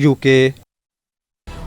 UK।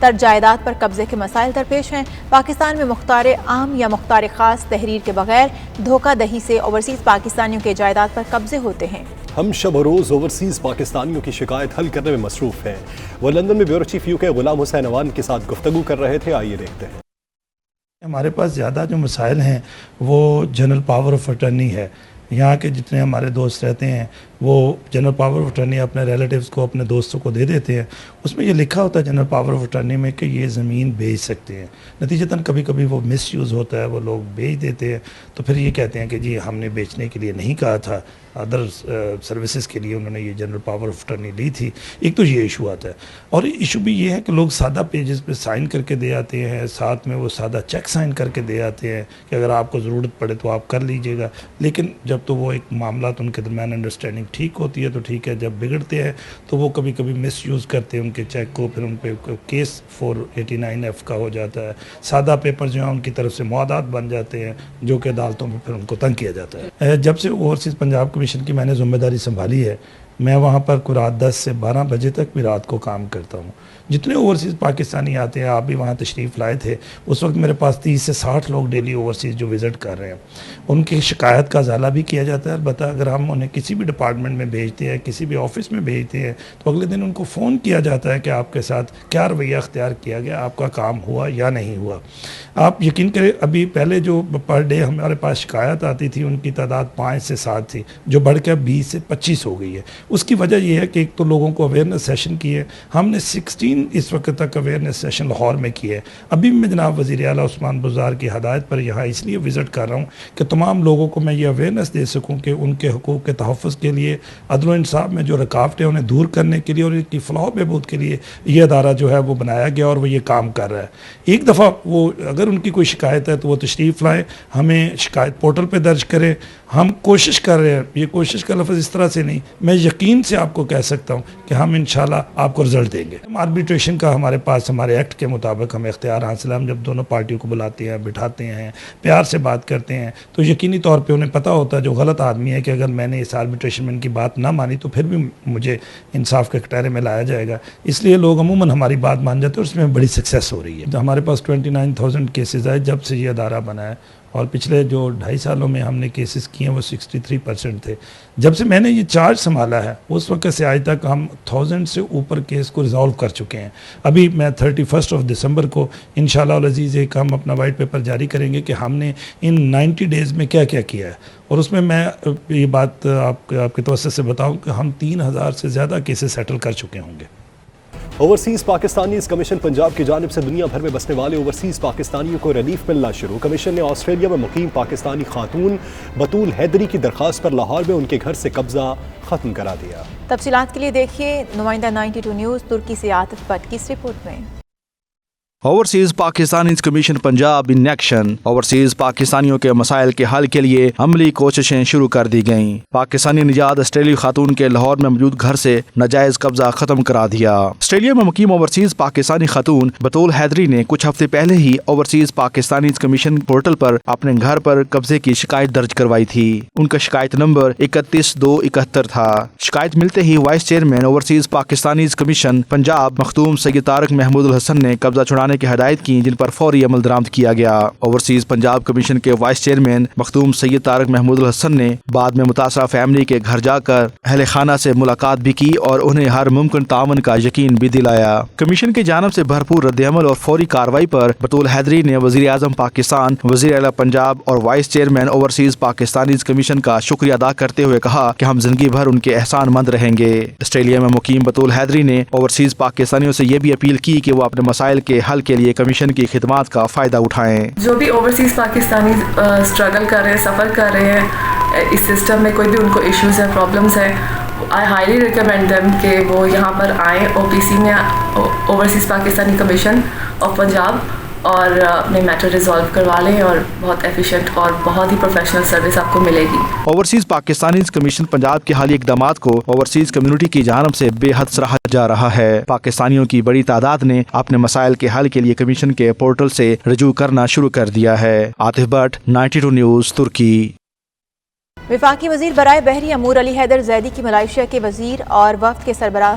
تر جائیداد پر قبضے کے مسائل درپیش ہیں۔ پاکستان میں مختار عام یا مختار خاص تحریر کے بغیر دھوکہ دہی سے اوورسیز پاکستانیوں کے جائیداد پر قبضے ہوتے ہیں۔ ہم شب و روز اوورسیز پاکستانیوں کی شکایت حل کرنے میں مصروف ہیں۔ وہ لندن میں بیورو چیف UK غلام حسین عوان کے ساتھ گفتگو کر رہے تھے، آئیے دیکھتے ہیں۔ ہمارے پاس زیادہ جو مسائل ہیں وہ جنرل پاور آف اٹرنی ہے۔ یہاں کے جتنے ہمارے دوست رہتے ہیں وہ جنرل پاور آف اٹرنی اپنے ریلیٹیوز کو، اپنے دوستوں کو دے دیتے ہیں۔ اس میں یہ لکھا ہوتا ہے جنرل پاور آف اٹرنی میں کہ یہ زمین بیچ سکتے ہیں، نتیجتاً کبھی کبھی وہ مس یوز ہوتا ہے، وہ لوگ بیچ دیتے ہیں، تو پھر یہ کہتے ہیں کہ جی ہم نے بیچنے کے لیے نہیں کہا تھا، ادر سروسز کے لیے انہوں نے یہ جنرل پاور آف اٹرنی لی تھی۔ ایک تو یہ ایشو آتا ہے، اور ایشو بھی یہ ہے کہ لوگ سادہ پیجز پہ سائن کر کے دے آتے ہیں، ساتھ میں وہ سادہ چیک سائن کر کے دے آتے ہیں کہ اگر آپ کو ضرورت پڑے تو آپ کر لیجئے گا، لیکن جب تو وہ ایک معاملات ان کے درمیان انڈرسٹینڈنگ ٹھیک ہوتی ہے تو ٹھیک ہے، جب بگڑتے ہیں تو وہ کبھی کبھی مس یوز کرتے ہیں ان کے چیک کو، پھر ان پہ کیس 489F کا ہو جاتا ہے، سادہ پیپر جو ہیں ان کی طرف سے معاہدات بن جاتے ہیں جو کہ عدالتوں میں پھر ان کو تنگ کیا جاتا ہے۔ جب سے اوورسیز پنجاب کمیشن کی میں نے ذمہ داری سنبھالی ہے، میں وہاں پر کوئی رات 10 سے 12 بجے تک بھی رات کو کام کرتا ہوں۔ جتنے اوورسیز پاکستانی آتے ہیں، آپ بھی وہاں تشریف لائے تھے، اس وقت میرے پاس 30 سے 60 لوگ ڈیلی اوورسیز جو وزٹ کر رہے ہیں، ان کی شکایت کا ازالہ بھی کیا جاتا ہے۔ البتہ اگر ہم انہیں کسی بھی ڈپارٹمنٹ میں بھیجتے ہیں، کسی بھی آفس میں بھیجتے ہیں، تو اگلے دن ان کو فون کیا جاتا ہے کہ آپ کے ساتھ کیا رویہ اختیار کیا گیا، آپ کا کام ہوا یا نہیں ہوا۔ آپ یقین کریں، ابھی پہلے جو پر ڈے ہمارے پاس شکایت آتی تھی ان کی تعداد 5 سے 7 تھی، جو بڑھ کے 20 سے 25 ہو گئی ہے۔ اس کی وجہ یہ ہے کہ ایک تو لوگوں کو اویئرنیس سیشن کیے، ہم نے 16 اس وقت تک اویئرنیس سیشن لاہور میں کیے ہے۔ ابھی میں جناب وزیر اعلیٰ عثمان بزدار کی ہدایت پر یہاں اس لیے وزٹ کر رہا ہوں کہ تمام لوگوں کو میں یہ اویئرنیس دے سکوں کہ ان کے حقوق کے تحفظ کے لیے، عدل و انصاف میں جو رکاوٹیں انہیں دور کرنے کے لیے اور ان کی فلاح و بہبود کے لیے یہ ادارہ جو ہے وہ بنایا گیا اور وہ یہ کام کر رہا ہے۔ ایک دفعہ وہ اگر ان کی کوئی شکایت ہے تو وہ تشریف لائیں، ہمیں شکایت پورٹل پہ درج کریں۔ ہم کوشش کر رہے ہیں، یہ کوشش کا لفظ اس طرح سے نہیں، میں یقین سے آپ کو کہہ سکتا ہوں کہ ہم انشاءاللہ آپ کو رزلٹ دیں گے۔ آربیٹریشن کا ہمارے پاس ہمارے ایکٹ کے مطابق ہمیں اختیار حاصل ہے۔ ہم جب دونوں پارٹیوں کو بلاتے ہیں، بٹھاتے ہیں، پیار سے بات کرتے ہیں، تو یقینی طور پہ انہیں پتہ ہوتا ہے جو غلط آدمی ہے کہ اگر میں نے اس آربیٹریشن میں ان کی بات نہ مانی تو پھر بھی مجھے انصاف کے کٹہرے میں لایا جائے گا۔ اس لیے لوگ عموماً ہماری بات مان جاتے ہیں اور اس میں بڑی سکسیس ہو رہی ہے۔ ہمارے پاس 29,000 کیسز آئے جب سے یہ ادارہ بنا ہے، اور پچھلے جو 2.5 سالوں میں ہم نے کیسز کیے ہیں وہ 63% تھے۔ جب سے میں نے یہ چارج سنبھالا ہے اس وقت سے آج تک ہم 1000 سے اوپر کیس کو ریزالو کر چکے ہیں۔ ابھی میں 31 دسمبر کو انشاءاللہ العزیز ایک ہم اپنا وائٹ پیپر جاری کریں گے کہ ہم نے ان 90 ڈیز میں کیا کیا کیا ہے، اور اس میں یہ بات آپ کے توسط سے بتاؤں کہ ہم 3000 سے زیادہ کیسز سیٹل کر چکے ہوں گے۔ اوورسیز پاکستانیز کمیشن پنجاب کی جانب سے دنیا بھر میں بسنے والے اوورسیز پاکستانیوں کو ریلیف ملنا شروع۔ کمیشن نے آسٹریلیا میں مقیم پاکستانی خاتون بطول حیدری کی درخواست پر لاہور میں ان کے گھر سے قبضہ ختم کرا دیا۔ تفصیلات کے لیے دیکھیے نمائندہ 92 نیوز ترکی سے عاطف بٹ کی اس رپورٹ میں۔ Overseas Pakistanis commission Punjab in action. Overseas پاکستانیوں کے مسائل کے حل کے لیے عملی کوششیں شروع کر دی گئیں۔ پاکستانی نژاد آسٹریلی خاتون کے لاہور میں موجود گھر سے ناجائز قبضہ ختم کرا دیا۔ آسٹریلیا میں مقیم اوورسیز پاکستانی خاتون بطول حیدری نے کچھ ہفتے پہلے ہی اوورسیز پاکستانیز کمیشن پورٹل پر اپنے گھر پر قبضے کی شکایت درج کروائی تھی۔ ان کا شکایت نمبر 31271 تھا۔ شکایت ملتے ہی vice chairman overseas Pakistanis commission Punjab Makhdoom Syed Tariq Mahmood Alhassan نے قبضہ چھڑانے کی ہدایت کی، جن پر فوری عمل درآمد کیا گیا۔ اوورسیز پنجاب کمیشن کے وائس چیئرمین مختوم سید طارق محمود الحسن نے بعد میں متاثرہ فیملی کے گھر جا کر اہل خانہ سے ملاقات بھی کی اور انہیں ہر ممکن تعاون کا یقین بھی دلایا۔ کمیشن کی جانب سے بھرپور رد عمل اور فوری کارروائی پر بطول حیدری نے وزیر اعظم پاکستان، وزیر اعلیٰ پنجاب اور voice chairman overseas Pakistanis commission کا شکریہ ادا کرتے ہوئے کہا کہ ہم زندگی بھر ان کے احسان مند رہیں گے۔ آسٹریلیا میں مقیم بطول حیدری نے اوورسیز پاکستانیوں سے یہ بھی اپیل کی کہ وہ اپنے مسائل کے حل کے لیے کمیشن کی خدمات کا فائدہ اٹھائیں۔ جو بھی اوورسیز پاکستانی اسٹرگل کر رہے ہیں، سفر کر رہے ہیں اس سسٹم میں، کوئی بھی ان کو ایشوز ہیں، پرابلمس ہیں، آئی ہائیلی ریکمینڈ دیم کہ وہ یہاں پر آئیں OPC میں، overseas Pakistani commission of Punjab, اور اپنے میٹر ریزالو کروا لیں، اور بہت ایفیشینٹ اور بہت ہی پروفیشنل سروس آپ کو ملے گی۔ اوورسیز پاکستانیز کمیشن پنجاب کے حالیہ اقدامات کو اوورسیز کمیونٹی کی جانب سے بے حد سراہا جا رہا ہے۔ پاکستانیوں کی بڑی تعداد نے اپنے مسائل کے حل کے لیے کمیشن کے پورٹل سے رجوع کرنا شروع کر دیا ہے۔ عاطف بٹ، 92 نیوز، ترکی۔ وفاقی وزیر برائے بحری امور علی حیدر زیدی کی ملائیشیا کے وزیر اور وفد کے سربراہ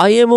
IMO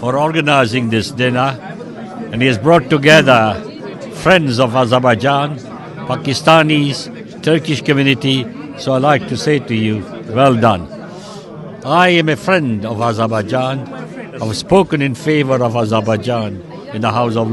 for organizing this dinner, and he has brought together friends of Azerbaijan, Pakistanis, Turkish community. So I like to say to you, well done. I am a friend of Azerbaijan. I've spoken in favor of Azerbaijan in the House of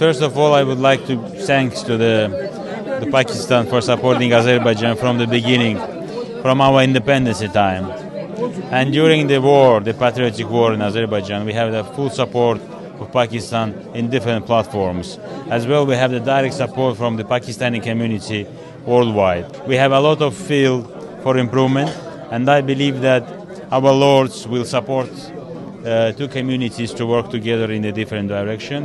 First of all, I would like to thanks to the Pakistan for supporting Azerbaijan from the beginning, from our independence time. And during the war, the patriotic war in Azerbaijan, we have the full support of Pakistan in different platforms. As well, we have the direct support from the Pakistani community worldwide. We have a lot of field for improvement, and I believe that our lords will support two communities to work together in a different direction,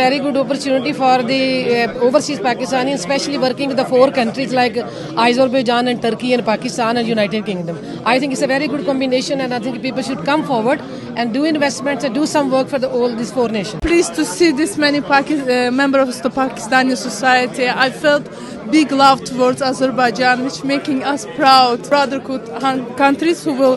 Very good opportunity for the overseas Pakistani, especially working with the 4 countries like Azerbaijan and Turkey and Pakistan and United Kingdom. I think it's a very good combination, and I think people should come forward and do investments and do some work for all these 4 nations. Pleased to see this many members of the Pakistani society. I felt big love towards Azerbaijan, which making us proud. Brotherhood countries who will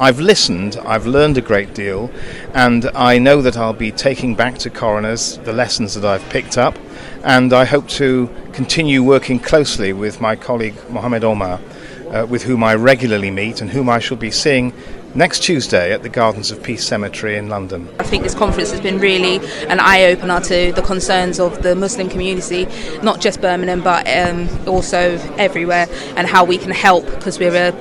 I've listened, I've learned a great deal, and I know that I'll be taking back to coroners the lessons that I've picked up, and I hope to continue working closely with my colleague Mohammed Omar, with whom I regularly meet and whom I shall be seeing next Tuesday at the Gardens of Peace Cemetery in London. I think this conference has been really an eye-opener to the concerns of the Muslim community, not just Birmingham but also everywhere, and how we can help, because we're a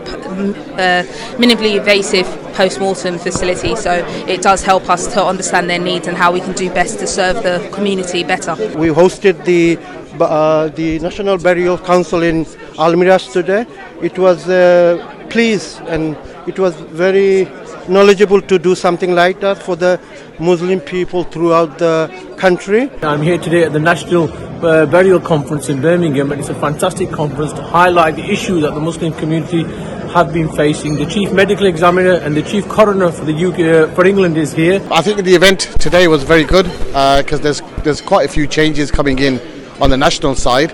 minimally invasive post-mortem facility, so it does help us to understand their needs and how we can do best to serve the community better. We hosted the National Burial Council in Almiras today. It was pleased and it was very knowledgeable to do something like that for the Muslim people throughout the country. I'm here today at the National Burial Conference in Birmingham, and it's a fantastic conference to highlight the issues that the Muslim community have been facing. The Chief Medical Examiner and the Chief Coroner for the UK, for England, is here. I think the event today was very good because there's quite a few changes coming in on the national side.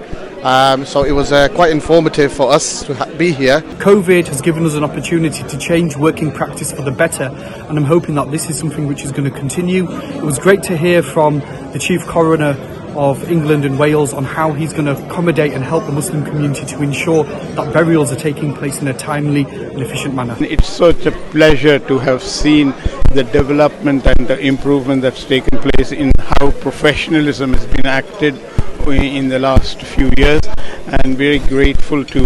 So it was quite informative for us to be here. COVID has given us an opportunity to change working practice for the better, and I'm hoping that this is something which is going to continue. It was great to hear from the Chief Coroner of England and Wales on how he's going to accommodate and help the Muslim community to ensure that burials are taking place in a timely and efficient manner. It's such a pleasure to have seen the development and the improvement that's taken place in how professionalism has been acted in the last few years, and very grateful to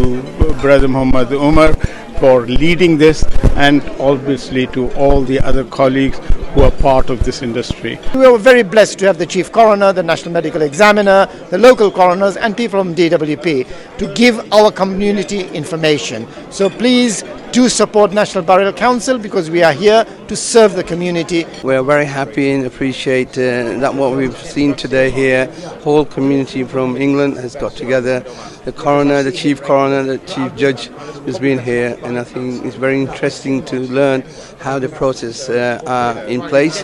Brother Muhammad Umar for leading this, and obviously to all the other colleagues who are part of this industry. We were very blessed to have the Chief Coroner, the National Medical Examiner, the local coroners and people from DWP to give our community information. So please do support National Burial Council, because we are here to serve the community. We are very happy and appreciate that what we've seen today here, whole community from England has got together. The coroner, the chief coroner, the chief judge has been here, and I think it's very interesting to learn how the process are in place.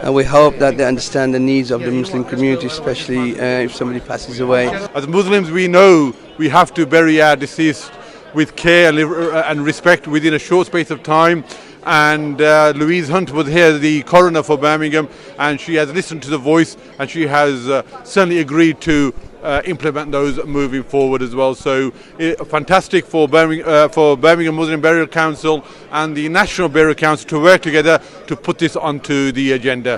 And we hope that they understand the needs of the Muslim community, especially if somebody passes away. As Muslims, we know we have to bury our deceased with care and respect within a short space of time. And Louise Hunt was here, the coroner for Birmingham, and she has listened to the voice, and she has certainly agreed to implement those moving forward as well. So fantastic for Birmingham Muslim Burial Council and the National Burial Council to work together to put this onto the agenda.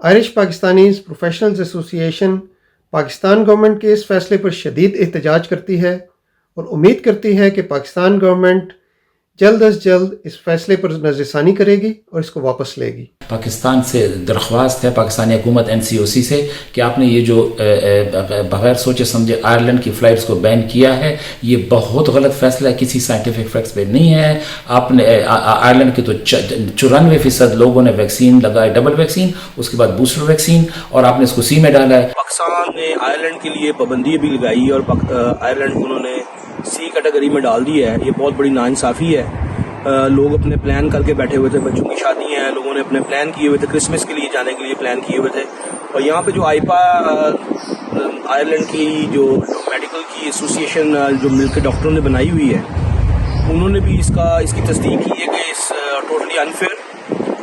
Irish Pakistanis professionals ایسوسی ایشن Pakistan government کے اس فیصلے پر شدید احتجاج کرتی ہے اور امید کرتی ہے کہ پاکستان گورنمنٹ جلد از جلد اس فیصلے پر نظر ثانی کرے گی اور اس کو واپس لے گی۔ پاکستان سے درخواست ہے، پاکستانی حکومت NCOC سے، کہ آپ نے یہ جو بغیر سوچے سمجھے آئرلینڈ کی فلائٹس کو بین کیا ہے، یہ بہت غلط فیصلہ ہے، کسی سائنٹیفک فیکٹس پہ نہیں ہے۔ آپ نے آئرلینڈ کے تو 94% لوگوں نے ویکسین لگائی، ڈبل ویکسین، اس کے بعد بوسٹر ویکسین، اور آپ نے اس کو سی میں ڈالا ہے۔ پاکستان نے آئرلینڈ کے لیے پابندی بھی لگائی اور آئرلینڈ کو انہوں نے سی کیٹیگری میں ڈال دی ہے۔ یہ بہت بڑی ناانصافی ہے۔ لوگ اپنے پلان کر کے بیٹھے ہوئے تھے، بچوں کی شادی ہیں، لوگوں نے اپنے پلان کیے ہوئے تھے، کرسمس کے لیے جانے کے لیے پلان کیے ہوئے تھے، اور یہاں پہ جو آئپا آئرلینڈ کی جو میڈیکل کی ایسوسی ایشن جو مل کے ڈاکٹروں نے بنائی ہوئی ہے، انہوں نے بھی اس کی تصدیق کی ہے کہ اس ٹوٹلی انفیئر،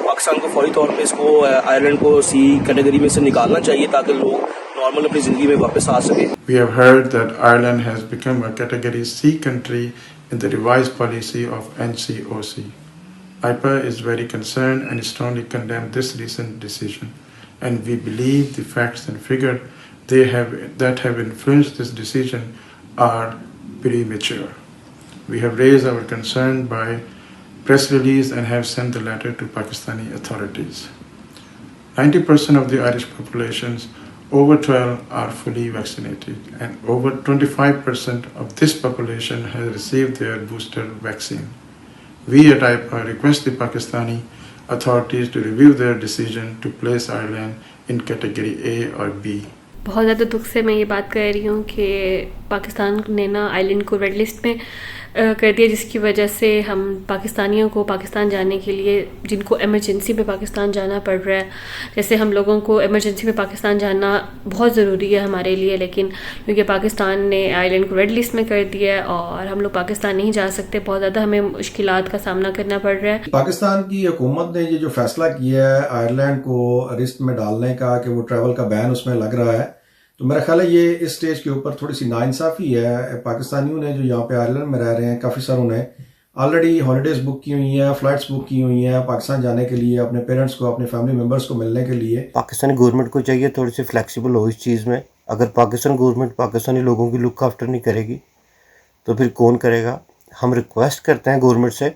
پاکستان کو فوری طور پہ اس کو آئرلینڈ کو سی کیٹیگری میں سے نکالنا چاہیے تاکہ لوگ نارمل اپنی زندگی میں واپس آ سکیں۔ We have heard that Ireland has become a category C country in the revised policy of NCOC. IPA is very concerned and strongly condemned this recent decision, and we believe the facts and figures that have influenced this decision are premature. We have raised our concern by press release and have sent the letter to Pakistani authorities. 90% of the Irish populations over 12 are fully vaccinated, and over 25% of this population has received their booster vaccine. We at IPA request the Pakistani authorities to review their decision to place Ireland in category A or B. بہت زیادہ دکھ سے میں یہ بات کہہ رہی ہوں کہ پاکستان نے نا آئلینڈ کو ریڈ لسٹ میں کر دیا، جس کی وجہ سے ہم پاکستانیوں کو پاکستان جانے کے لیے، جن کو ایمرجنسی میں پاکستان جانا پڑ رہا ہے، جیسے ہم لوگوں کو ایمرجنسی میں پاکستان جانا بہت ضروری ہے ہمارے لیے، لیکن کیونکہ پاکستان نے آئلینڈ کو ریڈ لسٹ میں کر دیا ہے اور ہم لوگ پاکستان نہیں جا سکتے، بہت زیادہ ہمیں مشکلات کا سامنا کرنا پڑ رہا ہے۔ پاکستان کی حکومت نے یہ جو فیصلہ کیا ہے آئرلینڈ کو لسٹ میں ڈالنے کا کہ وہ ٹریول کا بین اس میں لگ رہا ہے، تو میرا خیال ہے یہ اس سٹیج کے اوپر تھوڑی سی ناانصافی ہے۔ پاکستانیوں نے جو یہاں پہ آئرلینڈ میں رہ رہے ہیں، کافی ساروں نے آلریڈی ہالیڈیز بک کی ہوئی ہیں، فلائٹس بک کی ہوئی ہیں پاکستان جانے کے لیے، اپنے پیرنٹس کو، اپنے فیملی ممبرس کو ملنے کے لیے۔ پاکستانی گورنمنٹ کو چاہیے تھوڑی سی فلیکسیبل ہو اس چیز میں۔ اگر پاکستان گورنمنٹ پاکستانی لوگوں کی لک آفٹر نہیں کرے گی تو پھر کون کرے گا؟ ہم ریکویسٹ کرتے ہیں گورنمنٹ سے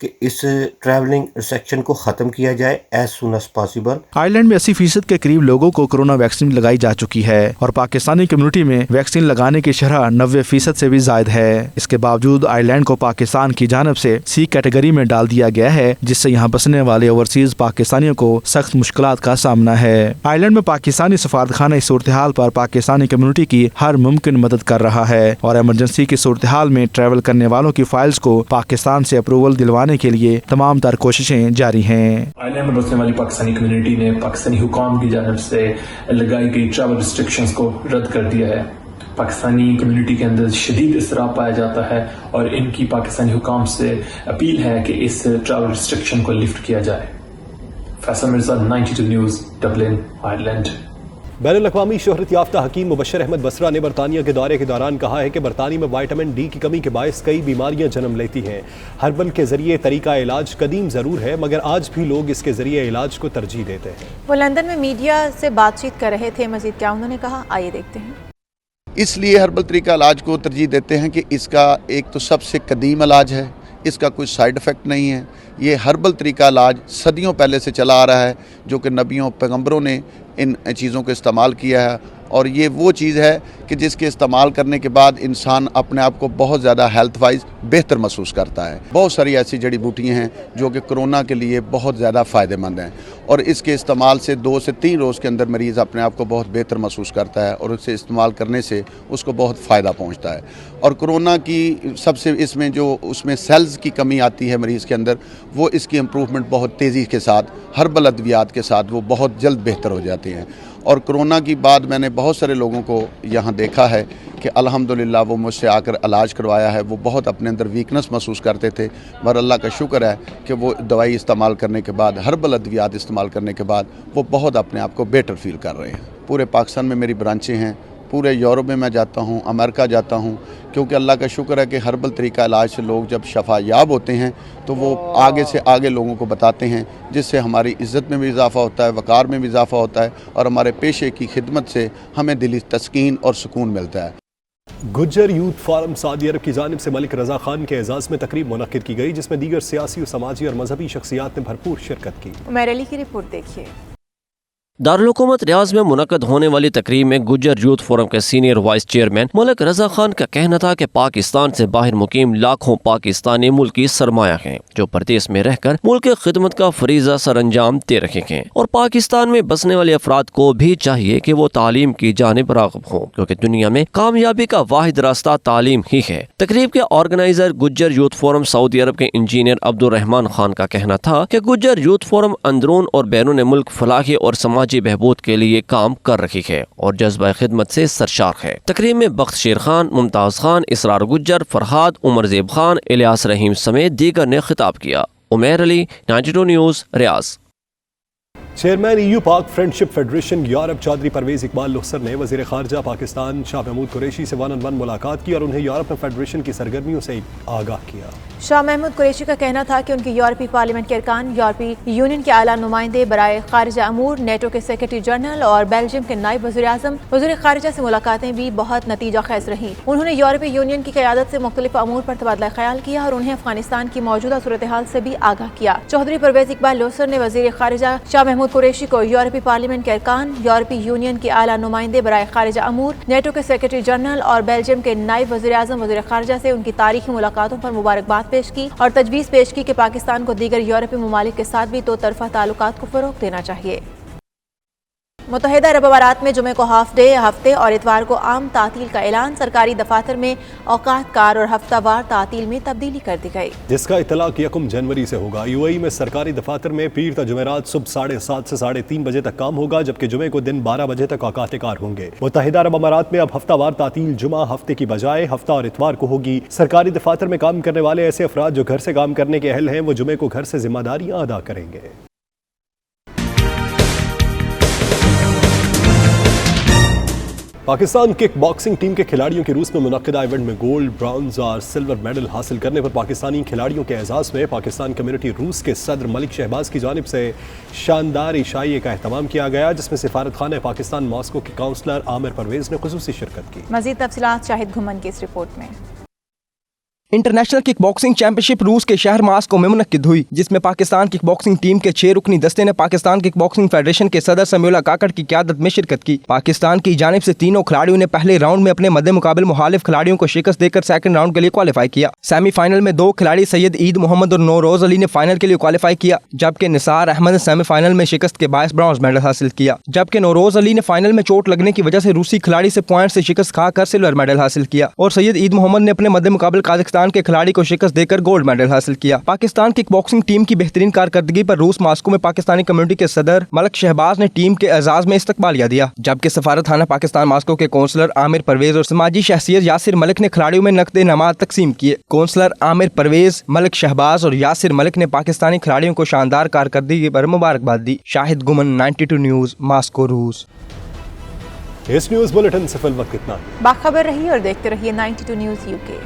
کہ اس ٹریولنگ ریسٹرکشن کو ختم کیا جائے as soon as possible. Ireland میں 80% کے قریب لوگوں کو کورونا ویکسین لگائی جا چکی ہے اور پاکستانی کمیونٹی میں ویکسین لگانے کی شرح 90% سے بھی زائد ہے۔ اس کے باوجود آئرلینڈ کو پاکستان کی جانب سے سی کیٹیگری میں ڈال دیا گیا ہے، جس سے یہاں بسنے والے اوورسیز پاکستانیوں کو سخت مشکلات کا سامنا ہے۔ آئرلینڈ میں پاکستانی سفارتخانہ اس صورتحال پر پاکستانی کمیونٹی کی ہر ممکن مدد کر رہا ہے اور ایمرجنسی کی صورتحال میں ٹریول کرنے والوں کی فائلز کو پاکستان سے اپروول دلوانے کے لیے تمام تر کوششیں جاری ہیں۔ آئرلینڈ میں بسنے والی پاکستانی کمیونٹی نے پاکستانی حکام کی جانب سے لگائی گئی ٹریول ریسٹرکشنز کو رد کر دیا ہے۔ پاکستانی کمیونٹی کے اندر شدید اضطراب پایا جاتا ہے اور ان کی پاکستانی حکام سے اپیل ہے کہ اس ٹریول ریسٹرکشن کو لفٹ کیا جائے۔ Faisal Mirza, 92 news, Dublin, Ireland. بین الاقوامی شہرت یافتہ حکیم مبشر احمد بصرہ نے برطانیہ کے دورے کے دوران کہا ہے کہ برطانیہ میں وائٹامن ڈی کی کمی کے باعث کئی بیماریاں جنم لیتی ہیں۔ ہربل کے ذریعے طریقہ علاج قدیم ضرور ہے، مگر آج بھی لوگ اس کے ذریعے علاج کو ترجیح دیتے ہیں۔ وہ لندن میں میڈیا سے بات چیت کر رہے تھے، مزید کیا انہوں نے کہا، آئیے دیکھتے ہیں۔ اس لیے ہربل طریقہ علاج کو ترجیح دیتے ہیں کہ اس کا ایک تو سب سے قدیم علاج ہے، اس کا کوئی سائیڈ افیکٹ نہیں ہے۔ یہ ہربل طریقہ علاج صدیوں پہلے سے چلا آ رہا ہے، جو کہ نبیوں پیغمبروں نے ان چیزوں کو استعمال کیا ہے، اور یہ وہ چیز ہے کہ جس کے استعمال کرنے کے بعد انسان اپنے آپ کو بہت زیادہ ہیلتھ وائز بہتر محسوس کرتا ہے۔ بہت ساری ایسی جڑی بوٹیاں ہیں جو کہ کرونا کے لیے بہت زیادہ فائدہ مند ہیں، اور اس کے استعمال سے 2 سے 3 روز کے اندر مریض اپنے آپ کو بہت بہتر محسوس کرتا ہے، اور اسے استعمال کرنے سے اس کو بہت فائدہ پہنچتا ہے۔ اور کرونا کی سب سے اس میں سیلز کی کمی آتی ہے مریض کے اندر، وہ اس کی امپروومنٹ بہت تیزی کے ساتھ ہربل ادویات کے ساتھ وہ بہت جلد بہتر ہو جاتے ہیں۔ اور کورونا کی بعد میں نے بہت سارے لوگوں کو یہاں دیکھا ہے کہ الحمدللہ وہ مجھ سے آ کر علاج کروایا ہے. وہ بہت اپنے اندر ویکنس محسوس کرتے تھے، مگر اللہ کا شکر ہے کہ وہ دوائی استعمال کرنے کے بعد، ہربل ادویات استعمال کرنے کے بعد وہ بہت اپنے آپ کو بیٹر فیل کر رہے ہیں. پورے پاکستان میں میری برانچیں ہیں، پورے یورپ میں جاتا ہوں، امریکہ جاتا ہوں، کیونکہ اللہ کا شکر ہے کہ ہربل طریقہ علاج سے لوگ جب شفا یاب ہوتے ہیں تو وہ آگے سے آگے لوگوں کو بتاتے ہیں، جس سے ہماری عزت میں بھی اضافہ ہوتا ہے، وقار میں بھی اضافہ ہوتا ہے، اور ہمارے پیشے کی خدمت سے ہمیں دلی تسکین اور سکون ملتا ہے. گجر یوتھ فورم سعودی عرب کی جانب سے ملک رضا خان کے اعزاز میں تقریب منعقد کی گئی، جس میں دیگر سیاسی و سماجی اور مذہبی شخصیات نے بھرپور شرکت کی. عمیر علی کی رپورٹ دیکھیے. دارالحکومت ریاض میں منعقد ہونے والی تقریب میں گجر یوتھ فورم کے سینئر وائس چیئرمین ملک رضا خان کا کہنا تھا کہ پاکستان سے باہر مقیم لاکھوں پاکستانی ملکی سرمایہ ہیں جو پردیس میں رہ کر ملک کی خدمت کا فریضہ سر انجام دے رہے ہیں، اور پاکستان میں بسنے والے افراد کو بھی چاہیے کہ وہ تعلیم کی جانب راغب ہوں، کیونکہ دنیا میں کامیابی کا واحد راستہ تعلیم ہی ہے. تقریب کے آرگنائزر گجر یوتھ فورم سعودی عرب کے انجینئر عبد الرحمان خان کا کہنا تھا کہ گجر یوتھ فورم اندرون اور بیرون ملک فلاحی اور سماجی بہبود کے لیے کام کر رہی ہے اور جذبہ خدمت سے سرشار ہے. تقریب میں بخت شیر خان، ممتاز خان، اسرار گجر، فرحاد، عمر زیب خان، الیاس رحیم سمیت دیگر نے خطاب کیا. Umair Ali, 92 news, Riyadh. Chairman EU Pak friendship federation Europe Chaudhry Pervez Iqbal Lossar نے وزیر خارجہ پاکستان شاہ محمود قریشی سے 1-on-1 ملاقات کی اور انہیں یورپ میں فیڈریشن کی سرگرمیوں سے آگاہ کیا. شاہ محمود قریشی کا کہنا تھا کہ ان کی یورپی پارلیمنٹ کے ارکان، یورپی یونین کے اعلیٰ نمائندے برائے خارجہ امور، نیٹو کے سیکرٹری جنرل اور بیلجیم کے نائب وزیر اعظم وزیر خارجہ سے ملاقاتیں بھی بہت نتیجہ خیز رہیں. انہوں نے یورپی یونین کی قیادت سے مختلف امور پر تبادلہ خیال کیا اور انہیں افغانستان کی موجودہ صورتحال سے بھی آگاہ کیا. چودھری پرویز اقبال لوثر نے وزیر خارجہ شاہ محمود قریشی کو یورپی پارلیمنٹ کے ارکان، یورپی یونین کے اعلیٰ نمائندے برائے خارجہ امور، نیٹو کے سیکرٹری جنرل اور بیلجیم کے نائب وزیر اعظم وزیر خارجہ سے ان کی تاریخی ملاقاتوں پر مبارکباد پیش کی اور تجویز پیش کی کہ پاکستان کو دیگر یورپی ممالک کے ساتھ بھی دو طرفہ تعلقات کو فروغ دینا چاہیے. متحدہ عرب امارات میں جمعے کو ہاف ڈے، ہفتے اور اتوار کو عام تعطیل کا اعلان. سرکاری دفاتر میں اوقات کار اور ہفتہ وار تعطیل میں تبدیلی کر دی گئی، جس کا اطلاق 1 جنوری سے ہوگا. UAE میں سرکاری دفاتر میں پیر تا جمعرات صبح 7:30 سے 3:30 بجے تک کام ہوگا، جبکہ جمعے کو دن 12 بجے تک اوقات کار ہوں گے. متحدہ عرب امارات میں اب ہفتہ وار تعطیل جمعہ ہفتے کی بجائے ہفتہ اور اتوار کو ہوگی. سرکاری دفاتر میں کام کرنے والے ایسے افراد جو گھر سے کام کرنے کے اہل ہیں وہ جمعے کو گھر سے ذمہ داریاں ادا کریں گے. پاکستان کک باکسنگ ٹیم کے کھلاڑیوں کی روس میں منعقدہ ایونٹ میں گولڈ، برونز اور سلور میڈل حاصل کرنے پر پاکستانی کھلاڑیوں کے اعزاز میں پاکستان کمیونٹی روس کے صدر ملک شہباز کی جانب سے شاندار عشائیے کا اہتمام کیا گیا، جس میں سفارت خانہ پاکستان ماسکو کے کونسلر عامر پرویز نے خصوصی شرکت کی. مزید تفصیلات شاہد گھمن کی اس رپورٹ میں. انٹرنیشنل کک باکسنگ چیمپئن شپ روس کے شہر ماسکو میں منعقد ہوئی، جس میں پاکستان کک باکسنگ ٹیم کے 6 رکنی دستے نے پاکستان کک باکسنگ فیڈریشن کے صدر سمیع کاکڑ کی قیادت میں شرکت کی. پاکستان کی جانب سے تینوں کھلاڑیوں نے پہلے راؤنڈ میں اپنے مد مقابل مخالف کھلاڑیوں کو شکست دے کر سیکنڈ راؤنڈ کے لیے کوالیفائی کیا. سیمی فائنل میں 2 کھلاڑی سید عید محمد اور نوروز علی نے فائنل کے لیے کوالیفائی کیا، جبکہ نثار احمد سیمی فائنل میں شکست کے باعث برونز میڈل حاصل کیا. جبکہ نوروز علی نے فائنل میں چوٹ لگنے کی وجہ سے روسی کھلاڑی سے پوائنٹ سے شکست کھا کر سلور میڈل حاصل کیا، اور سید عید محمد نے اپنے مد مقابل قازقستان کے کھلاڑی کو شکست دے کر گولڈ میڈل حاصل کیا. پاکستان کک باکسنگ ٹیم کی بہترین کارکردگی پر روس ماسکو میں پاکستانی کمیونٹی کے صدر ملک شہباز نے ٹیم کے اعزاز میں استقبالیہ دیا، جبکہ سفارت خانہ پاکستان ماسکو کے کونسلر عامر پرویز اور سماجی شخصیت یاسر ملک نے کھلاڑیوں میں نقد انعامات تقسیم کیے. کونسلر عامر پرویز، ملک شہباز اور یاسر ملک نے پاکستانی کھلاڑیوں کو شاندار کارکردگی پر مبارکباد دی. شاہد گمن، 92 نیوز، ماسکو، روس. اس نیوز بلیٹن سے فی الوقت اتنا. باخبر رہیے اور دیکھتے رہیے 92 نیوز UK.